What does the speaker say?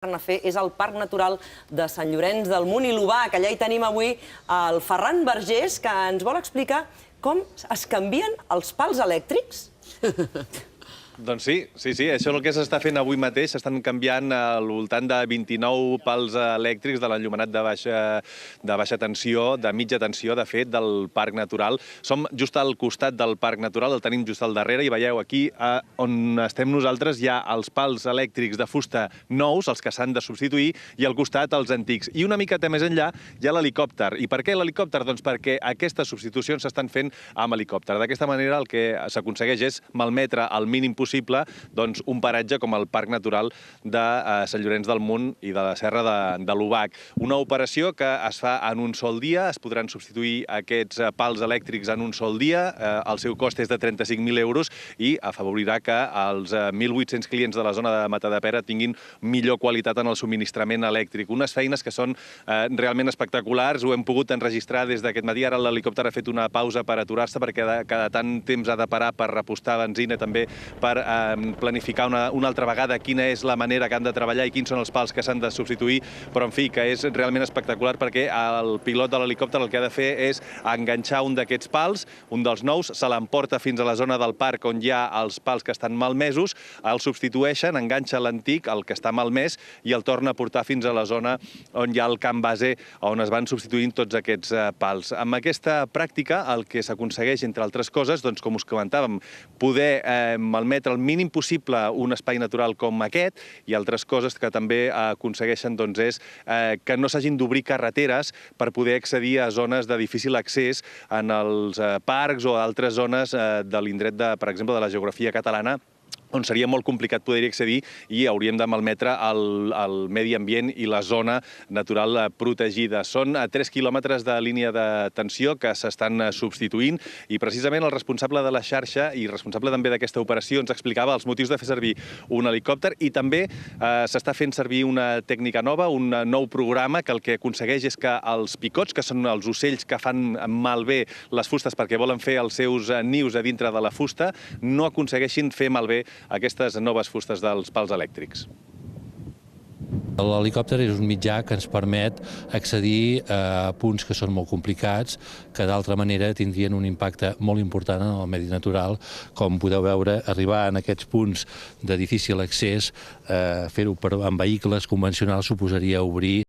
a fer és el Parc Natural de Sant Llorenç del Munt i l'Obac. Allà hi tenim avui el Ferran Vergés, que ens vol explicar com es canvien els pals elèctrics. Doncs sí, això és el que s'està fent avui mateix. S'estan canviant al voltant de 29 pals elèctrics de l'enllumenat de baixa tensió, de mitja tensió, de fet, del Parc Natural. Som just al costat del Parc Natural, el tenim just al darrere, i veieu aquí on estem nosaltres hi ha els pals elèctrics de fusta nous, els que s'han de substituir, i al costat els antics. I una miqueta més enllà hi ha l'helicòpter. I per què l'helicòpter? Doncs perquè aquestes substitucions s'estan fent amb helicòpter. D'aquesta manera el que s'aconsegueix és malmetre al mínim possible un paratge com el Parc Natural de Sant Llorenç del Munt i de la Serra de l'Obac. Una operació que es fa en un sol dia, es podran substituir aquests pals elèctrics en un sol dia, el seu cost és de 35.000 euros i afavorirà que els 1.800 clients de la zona de Matadepera tinguin millor qualitat en el subministrament elèctric. Unes feines que són realment espectaculars, ho hem pogut enregistrar des d'aquest matí, ara l'helicòpter ha fet una pausa per aturar-se perquè cada tant temps ha de parar per repostar benzina, també per planificar una altra vegada quina és la manera que han de treballar i quins són els pals que s'han de substituir, però en fi, que és realment espectacular perquè el pilot de l'helicòpter el que ha de fer és enganxar un d'aquests pals, un dels nous, se l'emporta fins a la zona del parc on hi ha els pals que estan malmesos, el substitueixen, enganxa l'antic, el que està malmès, i el torna a portar fins a la zona on hi ha el camp base on es van substituint tots aquests pals. Amb aquesta pràctica el que s'aconsegueix, entre altres coses, doncs, com us comentàvem, poder malmetre el mínim possible un espai natural com aquest, i altres coses que també aconsegueixen és que no s'hagin d'obrir carreteres per poder accedir a zones de difícil accés en els parcs o altres zones de l'indret, per exemple, de la geografia catalana, on seria molt complicat poder-hi accedir i hauríem de malmetre el medi ambient i la zona natural protegida. Són 3 quilòmetres de línia de tensió que s'estan substituint i precisament el responsable de la xarxa i responsable també d'aquesta operació ens explicava els motius de fer servir un helicòpter i també s'està fent servir una tècnica nova, un nou programa que el que aconsegueix és que els picots, que són els ocells que fan malbé les fustes perquè volen fer els seus nius a dintre de la fusta, no aconsegueixin fer malbé aquestes noves fustes dels pals elèctrics. L'helicòpter és un mitjà que ens permet accedir a punts que són molt complicats, que d'altra manera tindrien un impacte molt important en el medi natural. Com podeu veure, arribar en aquests punts de difícil accés, fer-ho amb vehicles convencionals suposaria obrir